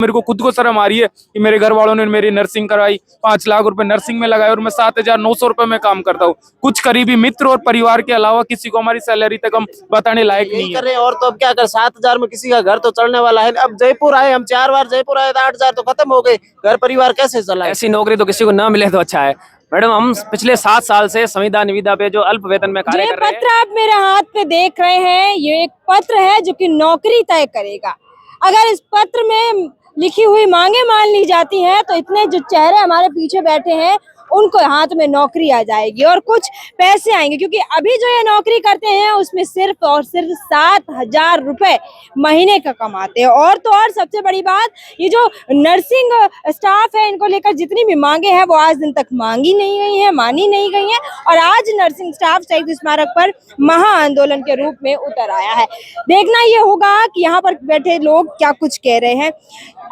मेरे को खुद को शर्म आ रही है कि मेरे घर वालों ने मेरी नर्सिंग कराई, 5 लाख रुपए नर्सिंग में लगाए और मैं 7,900 रुपए में काम करता हूँ। कुछ करीबी मित्र और परिवार के अलावा किसी को हमारी सैलरी तक हम बताने लायक नहीं कर है। रहे हैं और तो अब क्या कर 7,000 में किसी का घर तो चलने वाला है। अब जयपुर आए, हम 4 बार जयपुर आए तो 8,000 तो खत्म हो गए, घर परिवार कैसे चलाए? ऐसी नौकरी तो किसी को ना मिले तो अच्छा है। मैडम, हम पिछले 7 साल से संविदा निविदा पे जो अल्प वेतन में कार्य ये कर रहे हैं। पत्र आप मेरे हाथ में देख रहे हैं, ये एक पत्र है जो कि नौकरी तय करेगा। अगर इस पत्र में लिखी हुई मांगे मान ली जाती हैं तो इतने जो चेहरे हमारे पीछे बैठे हैं उनको हाथ में नौकरी आ जाएगी और कुछ पैसे आएंगे, क्योंकि अभी जो ये नौकरी करते हैं उसमें सिर्फ और सिर्फ 7,000 रुपए महीने का कमाते हैं। और तो और सबसे बड़ी बात, ये जो नर्सिंग स्टाफ है इनको लेकर जितनी भी मांगे हैं वो आज दिन तक मांगी नहीं गई है, मानी नहीं गई है और आज नर्सिंग स्टाफ शहीद स्मारक पर महा आंदोलन के रूप में उतर आया है। देखना ये होगा कि यहाँ पर बैठे लोग क्या कुछ कह रहे हैं।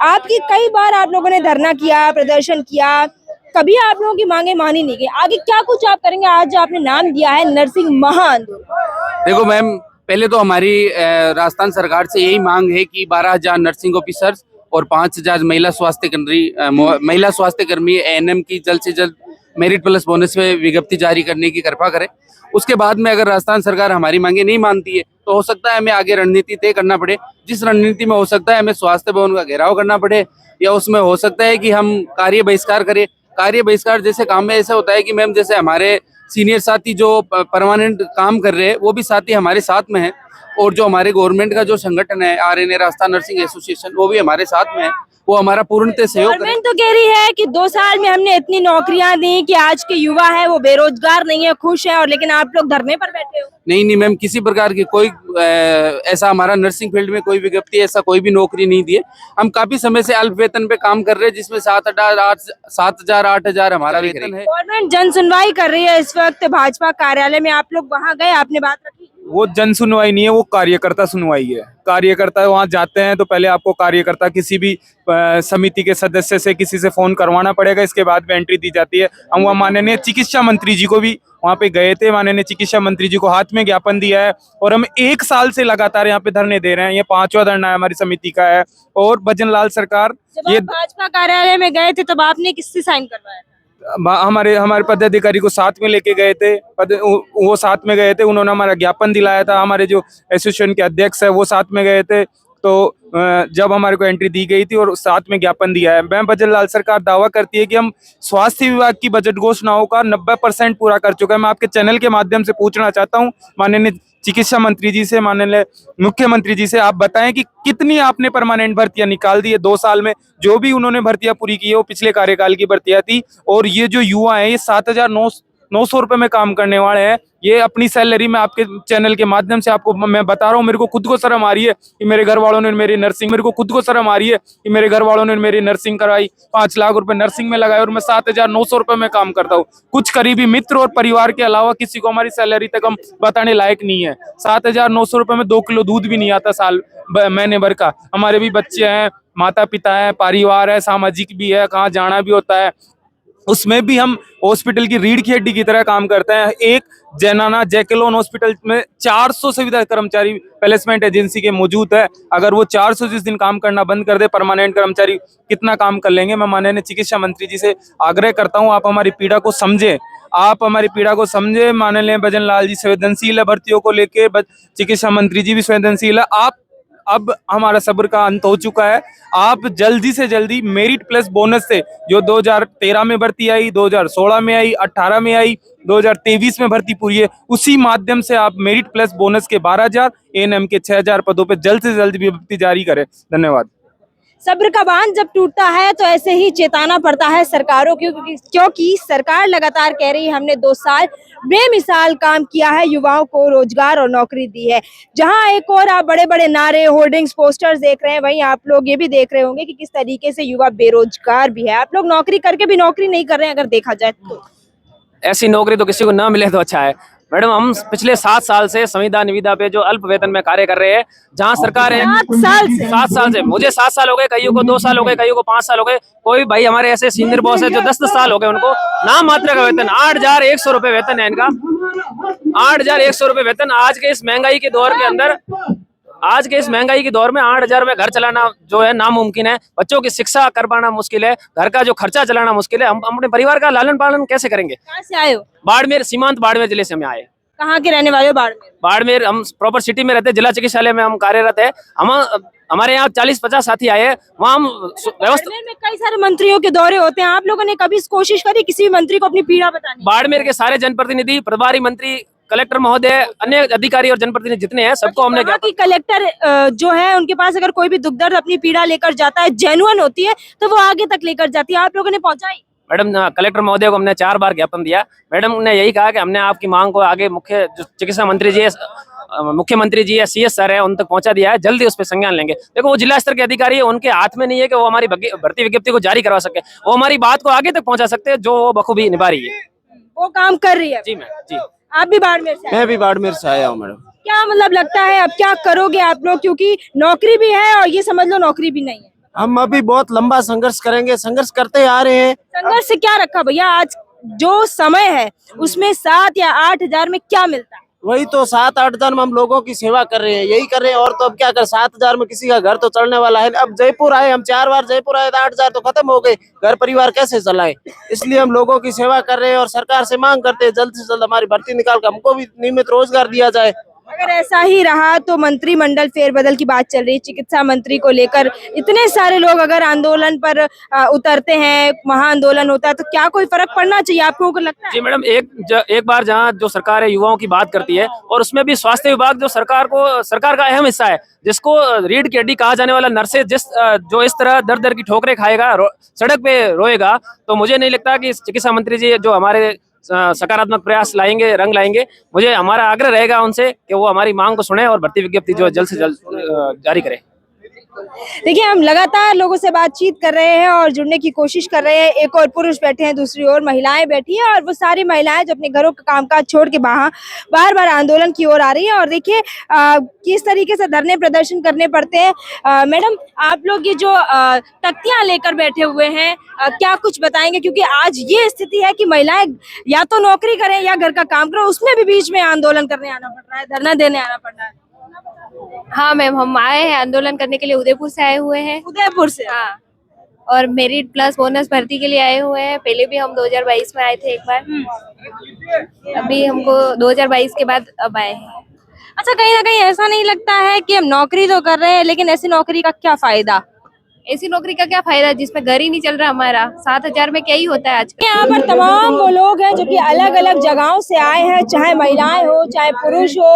आपकी कई बार आप लोगों ने धरना किया, प्रदर्शन किया, कभी आप लोगों की मांगे मानी नहीं गई। आगे क्या कुछ आप करेंगे? आज आपने नाम दिया है नर्सिंग महा आंदोलन। देखो मैम, पहले तो हमारी राजस्थान सरकार से यही मांग है कि 12,000 नर्सिंग ऑफिसर्स और 5,000 महिला स्वास्थ्य कर्मी एएनएम की जल्द से जल्द मेरिट प्लस बोनस में विज्ञप्ति जारी करने की कृपा करें। उसके बाद में अगर राजस्थान सरकार हमारी मांगे नहीं मानती है तो हो सकता है हमें आगे रणनीति तय करना पड़े। जिस रणनीति में हो सकता है हमें स्वास्थ्य भवन का घेराव करना पड़े या उसमें हो सकता है कि हम कार्य बहिष्कार करें। कार्य बहिष्कार जैसे काम में ऐसा होता है कि मैम, जैसे हमारे सीनियर साथी जो परमानेंट काम कर रहे हैं वो भी साथी हमारे साथ में है और जो हमारे गवर्नमेंट का जो संगठन है आरएनए राजस्थान नर्सिंग एसोसिएशन वो भी हमारे साथ में है, वो हमारा पूर्णतः सहयोग करे। गवर्नमेंट तो कह रही है कि 2 साल में हमने इतनी नौकरियां दी कि आज के युवा है वो बेरोजगार नहीं है, खुश है, और लेकिन आप लोग धरने पर बैठे हो। नहीं मैम, किसी प्रकार की कोई ऐसा हमारा नर्सिंग फील्ड में कोई विज्ञप्ति ऐसा कोई भी नौकरी नहीं दी है। हम काफी समय से अल्प वेतन पे काम कर रहे हैं जिसमें 7,000 8,000 हमारा वेतन है। गवर्नमेंट जन सुनवाई कर रही है इस वक्त भाजपा कार्यालय में, आप लोग वहां गए, आपने बात रखी? वो जन सुनवाई नहीं है, वो कार्यकर्ता सुनवाई है। कार्यकर्ता वहाँ जाते हैं तो पहले आपको कार्यकर्ता किसी भी समिति के सदस्य से किसी से फोन करवाना पड़ेगा, इसके बाद में एंट्री दी जाती है। हम वहाँ माननीय चिकित्सा मंत्री जी को भी वहाँ पे गए थे, माननीय चिकित्सा मंत्री जी को हाथ में ज्ञापन दिया है और हम 1 साल से लगातार यहाँ पे धरने दे रहे हैं। ये 5वां धरना है हमारी समिति का है। और भजन लाल सरकार, ये भाजपा कार्यालय में गए थे तब आपने किससे साइन करवाया? हमारे पदाधिकारी को साथ में लेके गए थे, वो साथ में गए थे, उन्होंने हमारा ज्ञापन दिलाया था। हमारे जो एसोसिएशन के अध्यक्ष है वो साथ में गए थे। तो जब हमारे को एंट्री दी गई थी और साथ में ज्ञापन दिया है। मैम, भजन लाल सरकार दावा करती है कि हम स्वास्थ्य विभाग की बजट घोषणाओं का 90% पूरा कर चुका है। मैं आपके चैनल के माध्यम से पूछना चाहता हूँ माननीय चिकित्सा मंत्री जी से, माननीय मुख्यमंत्री जी से, आप बताएं कि कितनी आपने परमानेंट भर्तियां निकाल दी है 2 साल में। जो भी उन्होंने भर्तियां पूरी की है वो पिछले कार्यकाल की भर्तियां थी। और ये जो युवा है ये 7,900 रुपए में काम करने वाले हैं। ये अपनी सैलरी में आपके चैनल के माध्यम से आपको मैं बता रहा हूँ, मेरे को खुद को शर्म आ रही है कि मेरे घर वालों ने मेरी नर्सिंग कराई, 5 लाख रुपए नर्सिंग में लगाए और मैं 7,900 रुपए में काम करता हूँ। कुछ करीबी मित्र और परिवार के अलावा किसी को हमारी सैलरी तक हम बताने लायक नहीं है। 7,900 रुपए में 2 किलो दूध भी नहीं आता साल महीने भर का। हमारे भी बच्चे हैं, माता पिता है, परिवार है, सामाजिक भी है, कहाँ जाना भी होता है। उसमें भी हम हॉस्पिटल की रीढ़ की हड्डी की तरह काम करते हैं। एक जैनाना जैकेलोन हॉस्पिटल में 400 से ज्यादा कर्मचारी प्लेसमेंट एजेंसी के मौजूद है। अगर वो 400 जिस दिन काम करना बंद कर दे परमानेंट कर्मचारी, कितना काम कर लेंगे। मैं माननीय चिकित्सा मंत्री जी से आग्रह करता हूँ, आप हमारी पीड़ा को समझे। माननीय भजन लाल जी संवेदनशील है भर्तियों को लेके, चिकित्सा मंत्री जी भी संवेदनशील है। अब हमारा सब्र का अंत हो चुका है। आप जल्दी से जल्दी मेरिट प्लस बोनस से, जो 2013 में भर्ती आई, 2016 में आई, 18 में आई, 2023 में भर्ती पूरी है, उसी माध्यम से आप मेरिट प्लस बोनस के 12,000, एएनएम के 6,000 पदों पे जल्द से जल्द विज्ञप्ति जारी करें। धन्यवाद। सब्र का बांध जब टूटता है तो ऐसे ही चेताना पड़ता है सरकारों क्योंकि सरकार लगातार कह रही है हमने 2 साल बेमिसाल काम किया है, युवाओं को रोजगार और नौकरी दी है। जहां एक और आप बड़े बड़े नारे, होर्डिंग्स, पोस्टर्स देख रहे हैं, वहीं आप लोग ये भी देख रहे होंगे कि किस तरीके से युवा बेरोजगार भी है। आप लोग नौकरी करके भी नौकरी नहीं कर रहे हैं अगर देखा जाए तो। ऐसी नौकरी तो किसी को ना मिले तो अच्छा है। मैडम, हम पिछले 7 साल से संविदा निविदा पे जो अल्प वेतन में कार्य कर रहे हैं, जहां सरकार है 7 साल से, मुझे 7 साल हो गए, कईयों को 2 साल हो गए, कईयों को 5 साल हो गए। कोई भाई हमारे ऐसे सीनियर बॉस है जो 10 साल हो गए, उनको नाम मात्र का वेतन 8,100 रुपए वेतन है इनका। 8,100 रुपए वेतन आज के इस महंगाई के दौर के अंदर आज के इस महंगाई के दौर में 8,000 में घर चलाना जो है नामुमकिन है। बच्चों की शिक्षा कर पाना मुश्किल है, घर का जो खर्चा चलाना मुश्किल है। हम अपने परिवार का लालन पालन कैसे करेंगे? कहाँ से आए हो? बाड़मेर, सीमांत बाड़मेर जिले से हम आए। कहाँ के रहने वाले हो? बाड़मेर। बाड़मेर, हम प्रॉपर सिटी में रहते हैं, जिला चिकित्सालय में हम कार्यरत है। हम हमारे यहाँ 40-50 साथी आए हैं। वहाँ हम व्यवस्था, बाड़मेर में कई सारे मंत्रियों के दौरे होते हैं, आप लोगों ने कभी कोशिश करी किसी भी मंत्री को अपनी पीड़ा बताने? बाड़मेर के सारे जनप्रतिनिधि, प्रभारी मंत्री, कलेक्टर महोदय, अन्य अधिकारी और जनप्रतिनिधि जितने हैं सबको हमने वहाँ की कलेक्टर जो है उनके पास अगर कोई भी दुख दर्द अपनी पीड़ा लेकर जाता है, जेन्युइन होती है, तो वो आगे तक लेकर जाती है। आप लोगों ने पहुंचाई? मैडम, कलेक्टर महोदय को हमने 4 बार ज्ञापन दिया। मैडम ने यही कहा कि हमने आपकी मांग को आगे मुख्य जो चिकित्सा मंत्री जी है, मुख्यमंत्री जी है, CS सर है, उन तक पहुंचा दिया है। जल्दी उस पर संज्ञान लेंगे। देखो, वो जिला स्तर के अधिकारी है, उनके हाथ में नहीं है कि वो हमारी भर्ती विज्ञप्ति को जारी करवा सके। वो हमारी बात को आगे तक पहुंचा सकते हैं, जो वो बखूबी निभा रही है। वो काम कर रही है। जी मैम, जी। आप भी बाड़मेर से आए? मैं भी बाड़मेर से आया हूँ मैडम। क्या मतलब लगता है अब क्या करोगे आप लोग, क्योंकि नौकरी भी है और ये समझ लो नौकरी भी नहीं है? हम अभी बहुत लंबा संघर्ष करेंगे, संघर्ष करते आ रहे हैं। संघर्ष से क्या रखा भैया? आज जो समय है उसमें 7 या 8 हजार में क्या मिलता है? वही तो 7-8 हजार में हम लोगों की सेवा कर रहे हैं, यही कर रहे हैं। और तो अब क्या कर, 7 हजार में किसी का घर तो चलने वाला है। अब जयपुर आए, हम 4 बार जयपुर आए तो 8 हजार तो खत्म हो गए, घर परिवार कैसे चलाए? इसलिए हम लोगों की सेवा कर रहे हैं और सरकार से मांग करते हैं जल्द से जल्द हमारी भर्ती निकाल कर हमको भी नियमित रोजगार दिया जाए। अगर ऐसा ही रहा तो मंत्रिमंडल फेरबदल की बात चल रही है, चिकित्सा मंत्री को लेकर इतने सारे लोग अगर आंदोलन पर उतरते हैं, महाआंदोलन होता है, तो क्या कोई फर्क पड़ना चाहिए आप लोगों को लगता है? जी मैडम, एक बार जहाँ जो सरकार है युवाओं की बात करती है, और उसमें भी स्वास्थ्य विभाग जो सरकार का अहम हिस्सा है, जिसको रीढ़ की हड्डी कहा जाने वाला नर्सेज जो इस तरह दर दर की ठोकरें खाएगा, सड़क पे रोएगा, तो मुझे नहीं लगता कि चिकित्सा मंत्री जी जो हमारे सकारात्मक प्रयास लाएंगे, रंग लाएंगे। मुझे हमारा आग्रह रहेगा उनसे कि वो हमारी मांग को सुने और भर्ती विज्ञप्ति जो जल्द से जल्द जारी करें। देखिए, हम लगातार लोगों से बातचीत कर रहे हैं और जुड़ने की कोशिश कर रहे हैं। एक और पुरुष बैठे हैं, दूसरी ओर महिलाएं बैठी हैं, और वो सारी महिलाएं जो अपने घरों का कामकाज छोड़ के बार बार आंदोलन की ओर आ रही हैं। और देखिए किस तरीके से धरने प्रदर्शन करने पड़ते हैं। मैडम, आप लोग ये जो तख्तियां लेकर बैठे हुए हैं, क्या कुछ बताएंगे? क्योंकि आज ये स्थिति है कि महिलाएं या तो नौकरी करें या घर का काम करें, उसमें भी बीच में आंदोलन करने आना पड़ रहा है, धरना देने आना पड़ रहा है। हाँ मैम, हम आए हैं आंदोलन करने के लिए, उदयपुर से आए हुए हैं। उदयपुर से? हाँ, और मेरिट प्लस बोनस भर्ती के लिए आए हुए हैं। पहले भी हम 2022 में आए थे एक बार, अभी हमको 2022 के बाद अब आए हैं। अच्छा, कहीं ना कहीं ऐसा नहीं लगता है कि हम नौकरी तो कर रहे हैं, लेकिन ऐसी नौकरी का क्या फायदा? ऐसी नौकरी का क्या फायदा जिसमें घर ही नहीं चल रहा हमारा? 7,000 में क्या ही होता है आज? यहाँ पर तमाम वो लोग हैं जो कि अलग अलग जगहों से आए हैं, चाहे महिलाएं हो, चाहे पुरुष हो,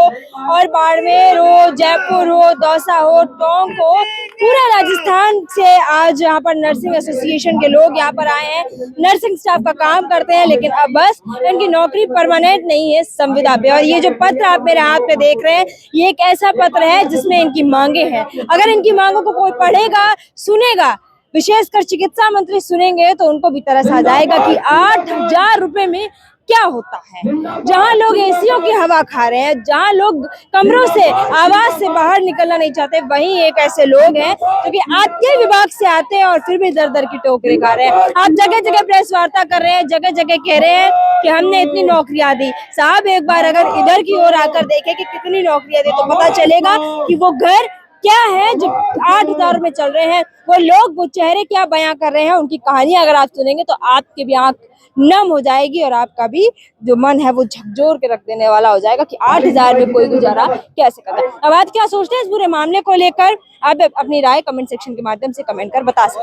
और बाड़मेर हो, जयपुर हो, दौसा हो, टोंक हो, पूरा राजस्थान से आज यहाँ पर नर्सिंग एसोसिएशन के लोग यहाँ पर आए हैं। नर्सिंग स्टाफ का काम करते हैं, लेकिन अब बस इनकी नौकरी परमानेंट नहीं है संविदा पे। और ये जो पत्र आप मेरे हाथ में देख रहे हैं, ये एक ऐसा पत्र है जिसमें इनकी मांगे हैं। अगर इनकी मांगों को कोई पढ़ेगा, सुनेगा, विशेषकर चिकित्सा मंत्री सुनेंगे, तो उनको भी तरस आ जाएगा कि 8,000 रुपए में क्या होता है। जहां लोग एसीओ की हवा खा रहे हैं, जहां लोग कमरों से, आवाज से बाहर निकलना नहीं चाहते, वहीं एक ऐसे लोग हैं जो कि आपके विभाग से आते हैं और फिर भी दर दर की टोकरी खा रहे हैं। आप जगह जगह प्रेस वार्ता कर रहे हैं, जगह जगह कह रहे हैं कि हमने इतनी नौकरियां दी। साहब, एक बार अगर इधर की ओर आकर देखें कि कितनी नौकरियां दी, तो पता चलेगा कि वो घर क्या है जो 8,000 में चल रहे हैं। वो लोग, वो चेहरे क्या बयां कर रहे हैं, उनकी कहानी अगर आप सुनेंगे तो आपकी भी आंख नम हो जाएगी और आपका भी जो मन है वो झकझोर के रख देने वाला हो जाएगा कि 8,000 में कोई गुजारा कैसे करता है। अब आप क्या सोचते हैं इस पूरे मामले को लेकर? आप अपनी राय कमेंट सेक्शन के माध्यम से कमेंट कर बता सकते हैं।